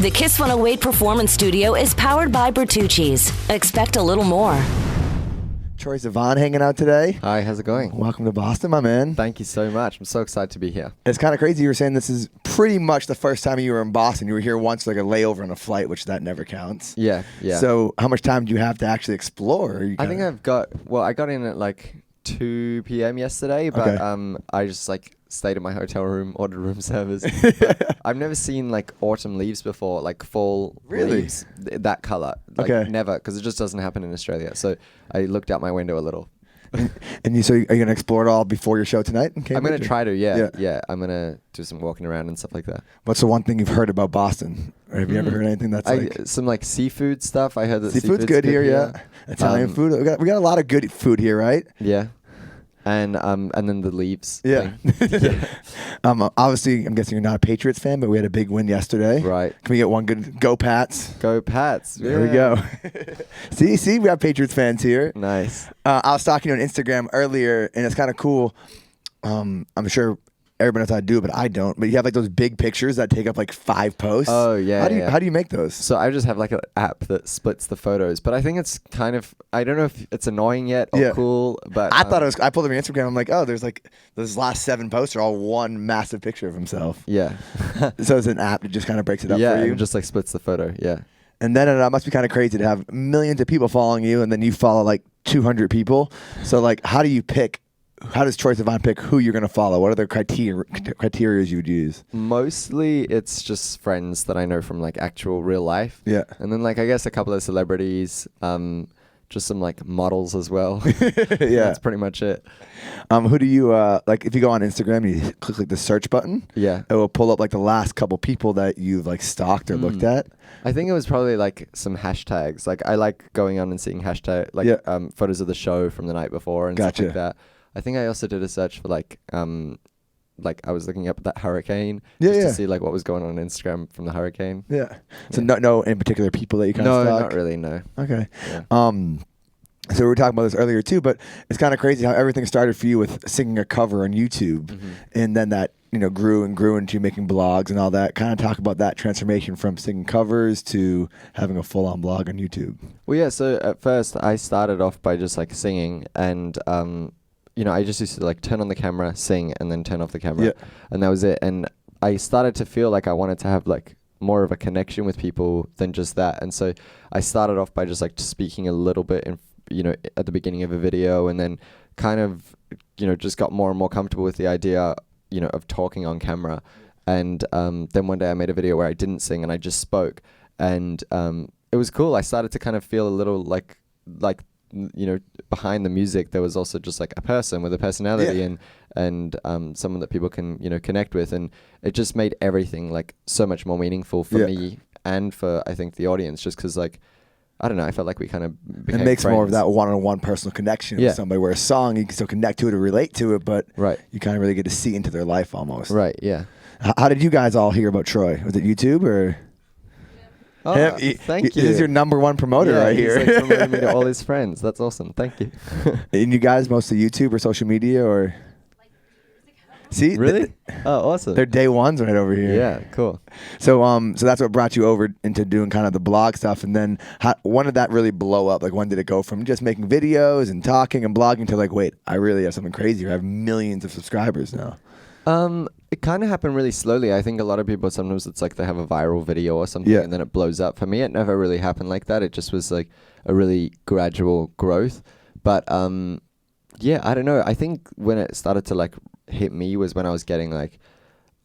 The Kiss 108 Performance Studio is powered by Bertucci's. Expect a little more. Troye Sivan hanging out today. Hi, how's it going? Welcome to Boston, my man. Thank you so much. I'm so excited to be here. It's kind of crazy. You were saying this is pretty much the first time you were in Boston. You were here once, like a layover on a flight, which that never counts. Yeah. So how much time do you have to actually explore? I think I got in at like 2 p.m. yesterday, but Okay. I just like stayed in my hotel room, ordered room service. I've never seen like autumn leaves before, like fall Really? leaves, that color. Like, Okay. never, because it just doesn't happen in Australia. So I looked out my window a little. So are you going to explore it all before your show tonight? I'm going to try to, yeah. I'm going to do some walking around and stuff like that. What's the one thing you've heard about Boston? Or have you ever heard anything that's like... Some like seafood stuff. I heard that Seafood's good here, yeah. Italian food. We got a lot of good food here, right? Yeah. And then the leaves. Yeah. thing. Obviously, I'm guessing you're not a Patriots fan, but we had a big win yesterday. Right. Can we get one good Go Pats? Go Pats. There we go. See, we have Patriots fans here. Nice. I was talking to you on Instagram earlier, and it's kind of cool. I'm sure everybody knows how to do it, but I don't. But you have like those big pictures that take up like 5 posts. Oh, yeah. How do you make those? So I just have like an app that splits the photos, but I think it's kind of, I don't know if it's annoying yet or cool, but I thought it was. I pulled up your Instagram. I'm like, oh, there's like those last 7 posts are all one massive picture of himself. Yeah. So it's an app that just kind of breaks it up Yeah, for you. and it just like splits the photo. Yeah. And then it must be kind of crazy to have millions of people following you, and then you follow like 200 people. So like, how do you pick? How does Troye Sivan pick who you're going to follow? What are the criteria you would use? Mostly it's just friends that I know from like actual real life. Yeah. And then like I guess a couple of celebrities, just some like models as well. Yeah. That's pretty much it. Who do you like? If you go on Instagram, and you click like the search button. Yeah. It will pull up like the last couple people that you've like stalked or looked at. I think it was probably like some hashtags. Like I like going on and seeing hashtag like photos of the show from the night before and stuff like that. I think I also did a search for like I was looking up that hurricane to see like what was going on Instagram from the hurricane. Yeah. So no in particular people that you kind of No, stalk? not really. No. Okay. Yeah. So we were talking about this earlier too, but it's kind of crazy how everything started for you with singing a cover on YouTube, and then that grew and grew into making blogs and all that. Kind of talk about that transformation from singing covers to having a full-on blog on YouTube. Well, yeah. So at first I started off by just like singing and. I just used to like turn on the camera, sing, and then turn off the camera, and that was it. And I started to feel like I wanted to have like more of a connection with people than just that. And so I started off by just like speaking a little bit, at the beginning of a video, and then kind of, just got more and more comfortable with the idea, of talking on camera. And then one day I made a video where I didn't sing and I just spoke, and it was cool. I started to kind of feel a little like. Behind the music there was also just like a person with a personality and someone that people can connect with, and it just made everything like so much more meaningful for me and for I think the audience, just because like I don't know, I felt like we kind of became it makes friends. more of that one-on-one personal connection with somebody, where a song you can still connect to it or relate to it, but you kind of really get to see into their life almost. Right. Yeah. How did you guys all hear about Troye? Was it YouTube or? Oh, thank you. This is your number one promoter right here. He's like promoting me to all his friends. That's awesome. Thank you. And you guys mostly YouTube or social media or? See, really? Oh, awesome. They're day ones right over here. Yeah, cool. So so that's what brought you over into doing kind of the blog stuff, and then when did that really blow up? Like when did it go from just making videos and talking and blogging to like, wait, I really have something crazy here. I have millions of subscribers now. It kind of happened really slowly. I think a lot of people, sometimes it's like they have a viral video or something and then it blows up. For me, it never really happened like that. It just was like a really gradual growth. But I don't know. I think when it started to like hit me was when I was getting like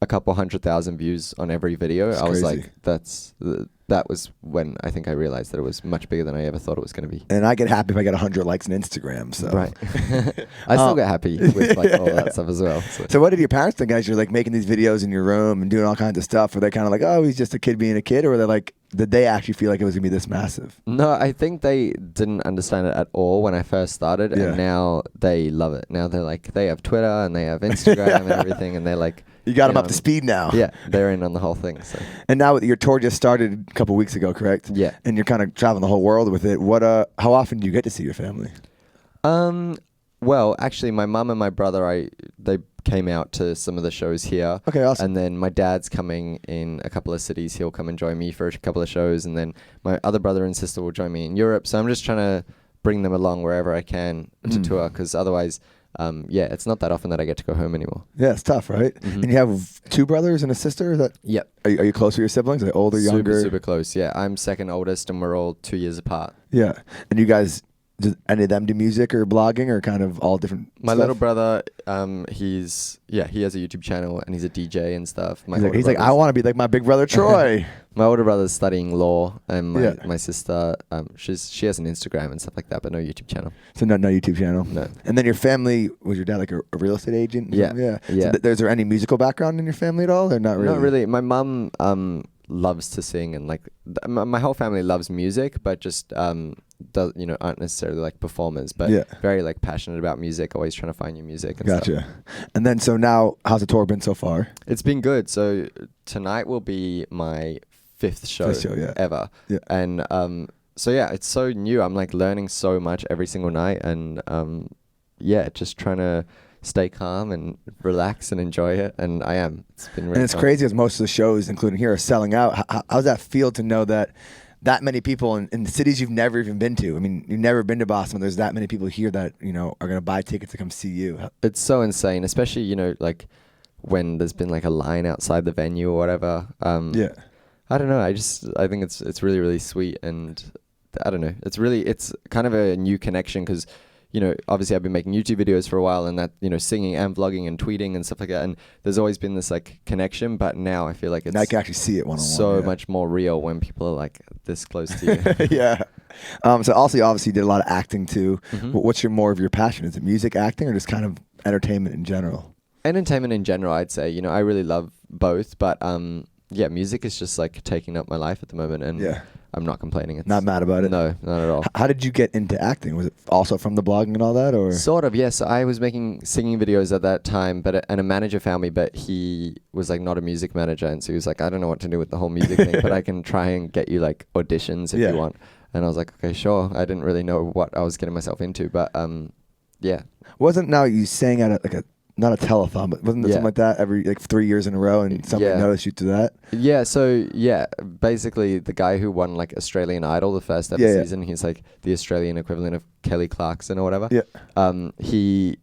a couple 100,000 views on every video. That's I was crazy. like, that was when I think I realized that it was much bigger than I ever thought it was going to be. And I get happy if I get 100 likes on Instagram. So right. I still get happy with like all that stuff as well. So what did your parents think as you're like making these videos in your room and doing all kinds of stuff? Were they kind of like, oh, he's just a kid being a kid? Or were they like, did they actually feel like it was going to be this massive? No, I think they didn't understand it at all when I first started. And now they love it. Now they're like, they have Twitter and they have Instagram and everything. And they're like, you got them up to speed now. Yeah, they're in on the whole thing. So. And now your tour just started a couple weeks ago, correct? Yeah. And you're kind of traveling the whole world with it. How often do you get to see your family? Well, actually, my mum and my brother, they came out to some of the shows here. Okay, awesome. And then my dad's coming in a couple of cities. He'll come and join me for a couple of shows, and then my other brother and sister will join me in Europe. So I'm just trying to bring them along wherever I can to tour, because otherwise, it's not that often that I get to go home anymore. Yeah, it's tough, right? And you have 2 brothers and a sister. Yep. Are you close with your siblings? Are they older, younger? Super close. Yeah, I'm second oldest, and we're all 2 years apart. Yeah, and you guys, do any of them do music or blogging, or kind of all different? My stuff? little brother, he has a YouTube channel and he's a DJ and stuff. He's like, I want to be like my big brother Troy. My older brother's studying law, and my sister, she has an Instagram and stuff like that, but no YouTube channel. So no YouTube channel. No. And then your family, was your dad like a real estate agent? Yeah. So is there any musical background in your family at all, or not really? Not really. My mum loves to sing, and like my whole family loves music, but just aren't necessarily like performers, but very like passionate about music, always trying to find new music and Gotcha. stuff. And then so now, how's the tour been so far? It's been good. So tonight will be my 5th show, ever. Yeah. And it's so new. I'm like learning so much every single night, and just trying to stay calm and relax and enjoy it, and I am. It's been really And it's fun. crazy as most of the shows, including here, are selling out. How's that feel to know that many people in cities you've never even been to? I mean, you've never been to Boston. There's that many people here that are going to buy tickets to come see you. It's so insane, especially like when there's been like a line outside the venue or whatever. I don't know. I think it's really, really sweet, and I don't know. It's kind of a new connection, because obviously I've been making YouTube videos for a while, and that, singing and vlogging and tweeting and stuff like that. And there's always been this like connection, but now I feel like it's, now you can actually see it one-on-one. So much more real when people are like this close to you. Yeah. So also you obviously did a lot of acting too. What's more of your passion? Is it music, acting, or just kind of entertainment in general? Entertainment in general, I'd say. I really love both, but music is just like taking up my life at the moment, and I'm not complaining. It's not mad about it? No, not at all. How did you get into acting? Was it also from the blogging and all that, or? Sort of, yes. I was making singing videos at that time, and a manager found me, but he was like not a music manager, and so he was like, I don't know what to do with the whole music thing, but I can try and get you like auditions if you want. And I was like, okay, sure. I didn't really know what I was getting myself into, but Wasn't now you sang at not a telethon, but wasn't it something like that every 3 years in a row, and somebody noticed you to that? Yeah, so basically the guy who won like Australian Idol the first ever season, he's like the Australian equivalent of Kelly Clarkson or whatever. He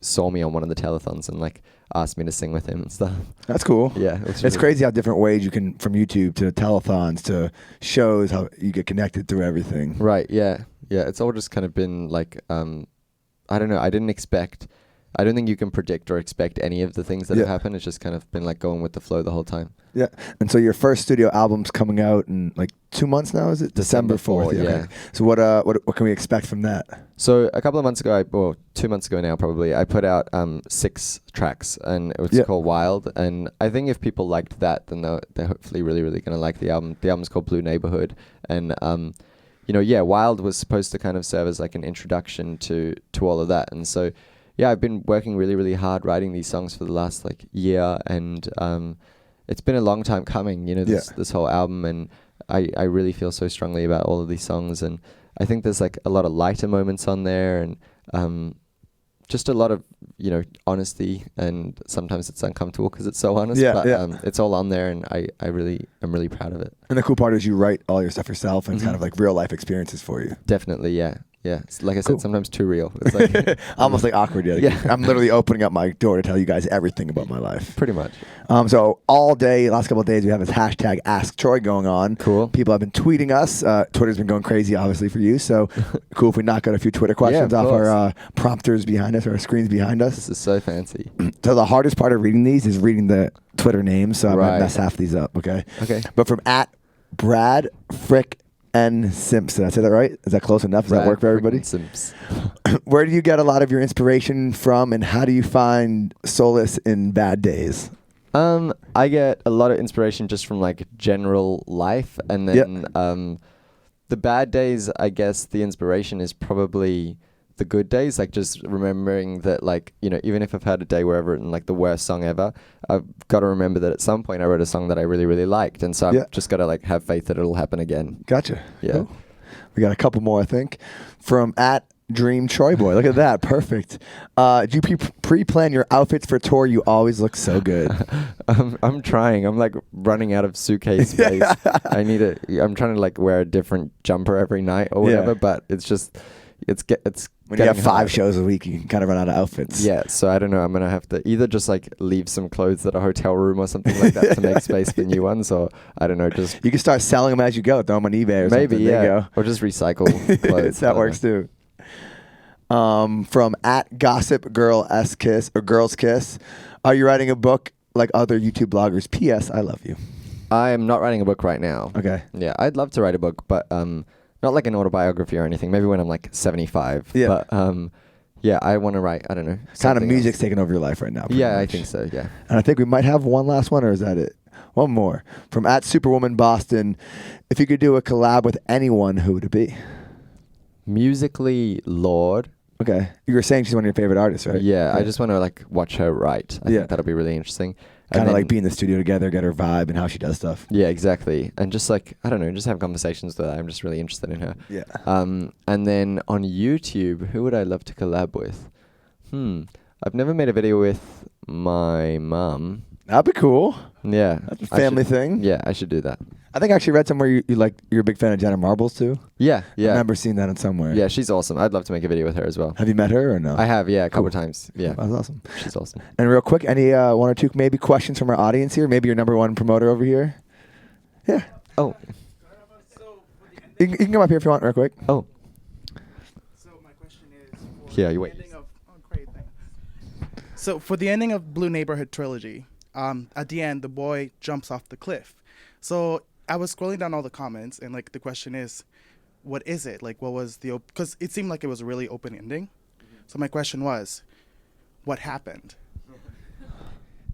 saw me on one of the telethons and like asked me to sing with him and stuff. That's cool. Yeah. It's crazy how different ways you can, from YouTube to telethons to shows, how you get connected through everything. Right, yeah. It's all just kind of been like, I don't know, I don't think you can predict or expect any of the things that have happened. It's just kind of been like going with the flow the whole time. Yeah. And so your first studio album's coming out in like 2 months now, is it? December 4th. Yeah. Okay. So what can we expect from that? So a couple of months ago, 2 months ago now probably, I put out 6 tracks, and it was called Wild. And I think if people liked that, then they're hopefully really, really going to like the album. The album's called Blue Neighborhood. And Wild was supposed to kind of serve as like an introduction to all of that. And so I've been working really, really hard writing these songs for the last like year, and it's been a long time coming, this whole album, and I really feel so strongly about all of these songs, and I think there's like a lot of lighter moments on there, and just a lot of honesty, and sometimes it's uncomfortable because it's so honest, but it's all on there, and I'm really proud of it. And the cool part is you write all your stuff yourself, and it's kind of like real life experiences for you. Definitely, yeah. Yeah, it's, like I said, sometimes too real. It's like almost like awkward. I'm literally opening up my door to tell you guys everything about my life. Pretty much. So all day, last couple of days, we have this hashtag Ask Troy going on. Cool. People have been tweeting us. Twitter's been going crazy, obviously, for you. So cool if we knock out a few Twitter questions off our prompters behind us, or our screens behind us. This is so fancy. So the hardest part of reading these is reading the Twitter names. So I'm going to mess half these up, okay? Okay. But from @Brad Frick N. Simps. Did I say that right? Is that close enough? Does that work for everybody? Simps. Where do you get a lot of your inspiration from, and how do you find solace in bad days? I get a lot of inspiration just from like general life, and then the bad days, I guess the inspiration is probably the good days, like just remembering that, like, even if I've had a day where I've written like the worst song ever, I've got to remember that at some point I wrote a song that I really, really liked. And so I've just got to like have faith that it'll happen again. Gotcha. Yeah. Cool. We got a couple more, I think. From Dream Troy boy. Look at that. Perfect. Do you pre-plan your outfits for tour? You always look so good. I'm trying. I'm like running out of suitcase space. I'm trying to like wear a different jumper every night or whatever, but it's just, it's when you have 5 shows a week, you can kind of run out of outfits. Yeah, so I don't know. I'm going to have to either just like leave some clothes at a hotel room or something like that to make space for new ones, or I don't know, just... You can start selling them as you go. Throw them on eBay or something. Maybe, yeah. There you go. Or just recycle clothes. That works too. From @GossipGirlsKiss or Girls Kiss, are you writing a book like other YouTube bloggers? P.S. I love you. I am not writing a book right now. Okay. Yeah, I'd love to write a book, but not like an autobiography or anything. Maybe when I'm like 75. Yeah. But yeah, I want to write, I don't know. Kind of music's taking over your life right now. Yeah, much. I think so, yeah. And I think we might have one last one, or is that it? One more. From @SuperwomanBoston. If you could do a collab with anyone, who would it be? Musically, Lorde. Okay. You were saying she's one of your favorite artists, right? Yeah, I just want to like watch her write. I think that'll be really interesting. Kind of like be in the studio together, get her vibe and how she does stuff. Yeah, exactly. And just like, I don't know, just have conversations with her. I'm just really interested in her. Yeah. And then on YouTube, who would I love to collab with? I've never made a video with my mum. That'd be cool. Yeah. That's a family thing. Yeah, I should do that. I think I actually read somewhere you're a big fan of Jenna Marbles too. Yeah, yeah. I remember seeing that in somewhere. Yeah, she's awesome. I'd love to make a video with her as well. Have you met her or no? I have, yeah, a couple times. Yeah. That's awesome. She's awesome. And real quick, any one or two maybe questions from our audience here? Maybe your number one promoter over here? Yeah. Oh. You can come up here if you want real quick. Oh. So my question is... Yeah, you wait. Great, thanks. So for the ending of Blue Neighborhood trilogy, at the end, the boy jumps off the cliff. So I was scrolling down all the comments, and like the question is, what is it? Like, what was the... Because it seemed like it was a really open ending. So my question was, what happened?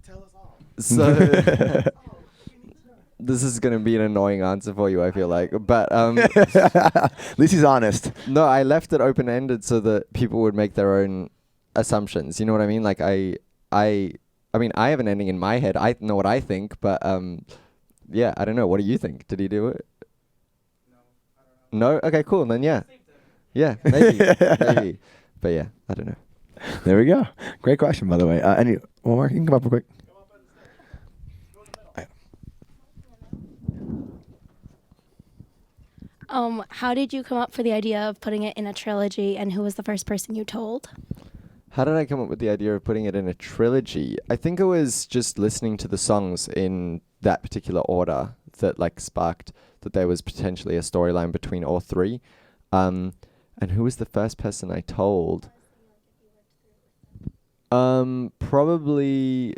Tell us all. So... This is going to be an annoying answer for you, I feel like. But at least he's honest. No, I left it open-ended so that people would make their own assumptions. You know what I mean? Like, I mean, I have an ending in my head. I know what I think, but... yeah, I don't know. What do you think? Did he do it? No, I don't know. No? Okay, cool. Then yeah. Yeah, maybe. Maybe. But yeah, I don't know. There we go. Great question, by the way. One more? You can come up real quick. How did you come up for the idea of putting it in a trilogy, and who was the first person you told? How did I come up with the idea of putting it in a trilogy? I think it was just listening to the songs in that particular order that like sparked that there was potentially a storyline between all three. And who was the first person I told? Probably,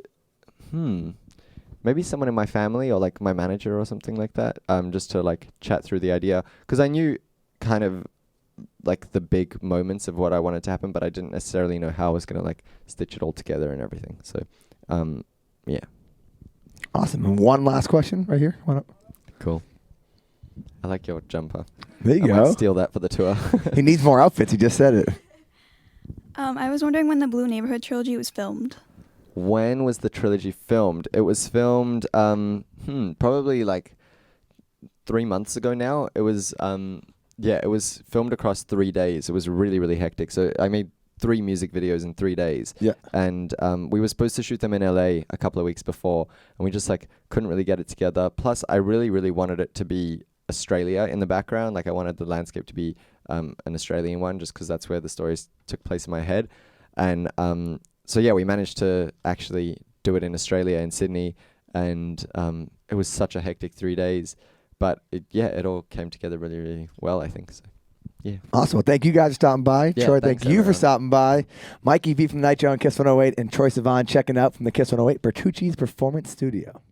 maybe someone in my family or like my manager or something like that. Just to like chat through the idea, because I knew kind of like the big moments of what I wanted to happen, but I didn't necessarily know how I was gonna like stitch it all together and everything. So, yeah. Awesome. And one last question right here. One up. Cool. I like your jumper. There you I might go. steal that for the tour. He needs more outfits. He just said it. I was wondering when the Blue Neighborhood trilogy was filmed. When was the trilogy filmed? It was filmed probably like 3 months ago now. It was it was filmed across 3 days. It was really, really hectic. So I made 3 music videos in 3 days. Yeah. And we were supposed to shoot them in LA a couple of weeks before, and we just like couldn't really get it together. Plus I really, really wanted it to be Australia in the background. Like I wanted the landscape to be an Australian one, just because that's where the stories took place in my head. And so yeah, we managed to actually do it in Australia, in Sydney, and it was such a hectic 3 days. But it all came together really, really well, I think. So, yeah. Awesome. Well, thank you guys for stopping by. Yeah, Troy, thank you everyone. for stopping by. Mikey V from Nitro and Kiss 108 and Troye Sivan checking out from the Kiss 108 Bertucci's Performance Studio.